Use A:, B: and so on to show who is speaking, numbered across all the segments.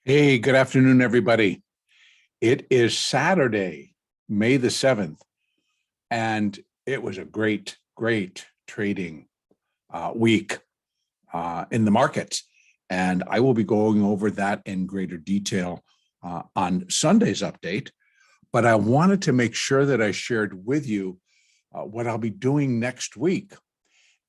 A: Hey, good afternoon, everybody. It is Saturday, May the 7th, and it was a great trading week in the markets. And I will be going over that in greater detail on Sunday's update. But I wanted to make sure that I shared with you what I'll be doing next week.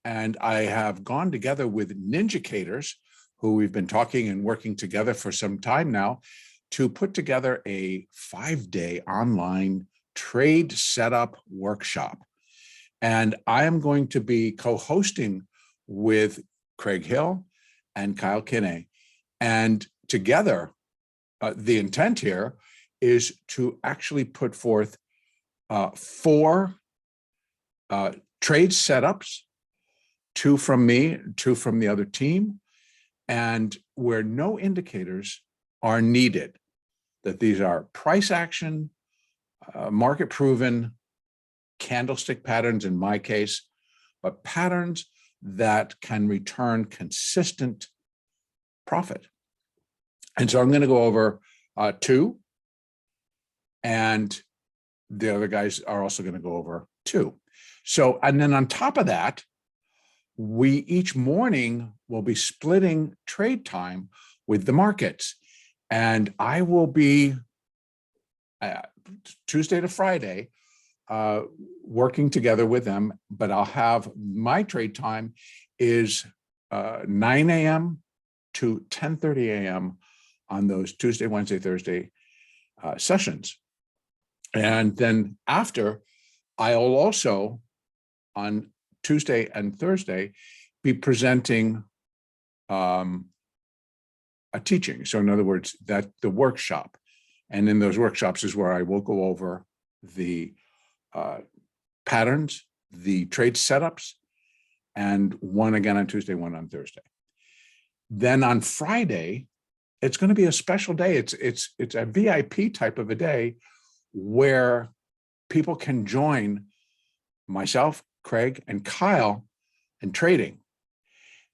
A: And I have gone together with Ninjacators, who we've been talking and working together for some time now, to put together a 5-day online trade setup workshop. And I am going to be co-hosting with Craig Hill and Kyle Kinney. And together, the intent here is to actually put forth 4 trade setups, 2 from me, 2 from the other team, and where no indicators are needed, that these are price action, market proven candlestick patterns in my case, but patterns that can return consistent profit. And so I'm going to go over 2, and the other guys are also going to go over 2. So, and then on top of that, we each morning will be splitting trade time with the markets. And I will be Tuesday to Friday working together with them, but I'll have my trade time is 9 a.m. to 10:30 a.m. on those Tuesday, Wednesday, Thursday sessions. And then after, I'll also on Tuesday and Thursday be presenting a teaching. So in other words, that the workshop, and in those workshops is where I will go over the patterns, the trade setups, and one again on Tuesday, one on Thursday. Then on Friday, it's going to be a special day. It's a VIP type of a day where people can join myself, Craig, and Kyle in trading.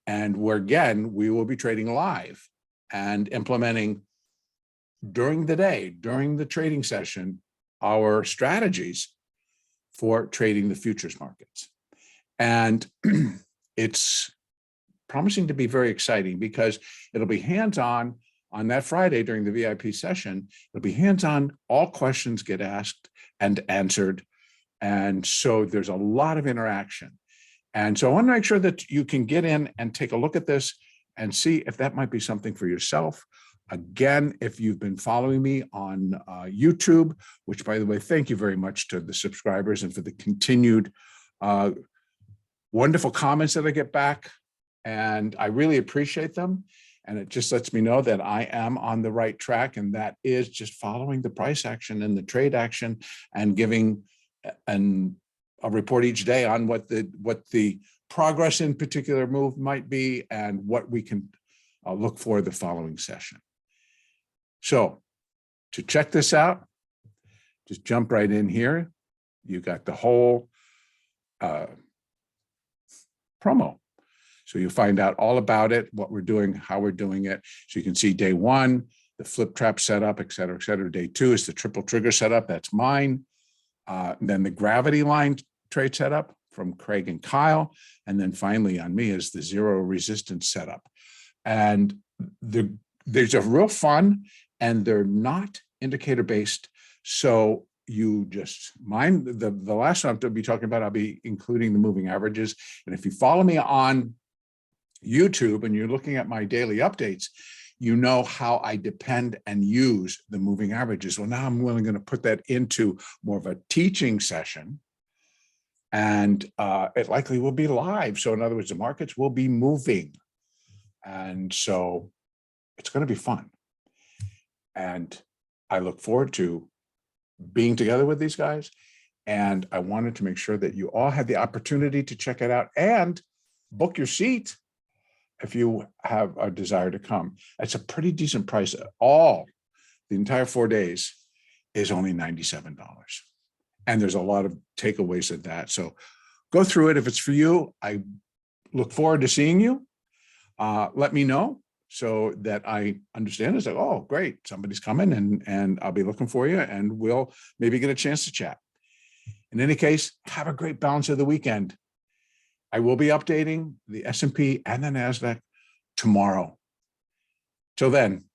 A: And where again, we will be trading live and implementing during the day, during the trading session, our strategies for trading the futures markets. And it's promising to be very exciting because it'll be hands-on on that Friday during the VIP session. It'll be hands-on, all questions get asked and answered. And so there's a lot of interaction. And so I want to make sure that you can get in and take a look at this and see if that might be something for yourself. Again, if you've been following me on YouTube, which by the way, thank you very much to the subscribers and for the continued wonderful comments that I get back. And I really appreciate them. And it just lets me know that I am on the right track. And that is just following the price action and the trade action and giving a report each day on what the progress in particular move might be and what we can look for the following session. So to check this out, just jump right in here. You got the whole promo. So you'll find out all about it, what we're doing, how we're doing it. So you can see day 1, the flip trap setup, et cetera, et cetera. Day 2 is the triple trigger setup. That's mine. Then the gravity line trade setup from Craig and Kyle. And then finally on me is the zero resistance setup. And there's a real fun, and they're not indicator based. So you just mind the last one I'll be talking about, I'll be including the moving averages. And if you follow me on YouTube and you're looking at my daily updates, you know how I depend and use the moving averages. Well, now I'm really going to put that into more of a teaching session, and it likely will be live. So in other words, the markets will be moving. And so it's going to be fun. And I look forward to being together with these guys. And I wanted to make sure that you all had the opportunity to check it out and book your seat if you have a desire to come. It's a pretty decent price. The entire 4 days is only $97. And there's a lot of takeaways of that. So go through it. If it's for you, I look forward to seeing you. Let me know. so that I understand. It's like, oh, great, somebody's coming, and I'll be looking for you, and we'll maybe get a chance to chat. In any case, have a great balance of the weekend. I will be updating the S&P and the NASDAQ tomorrow. Till then,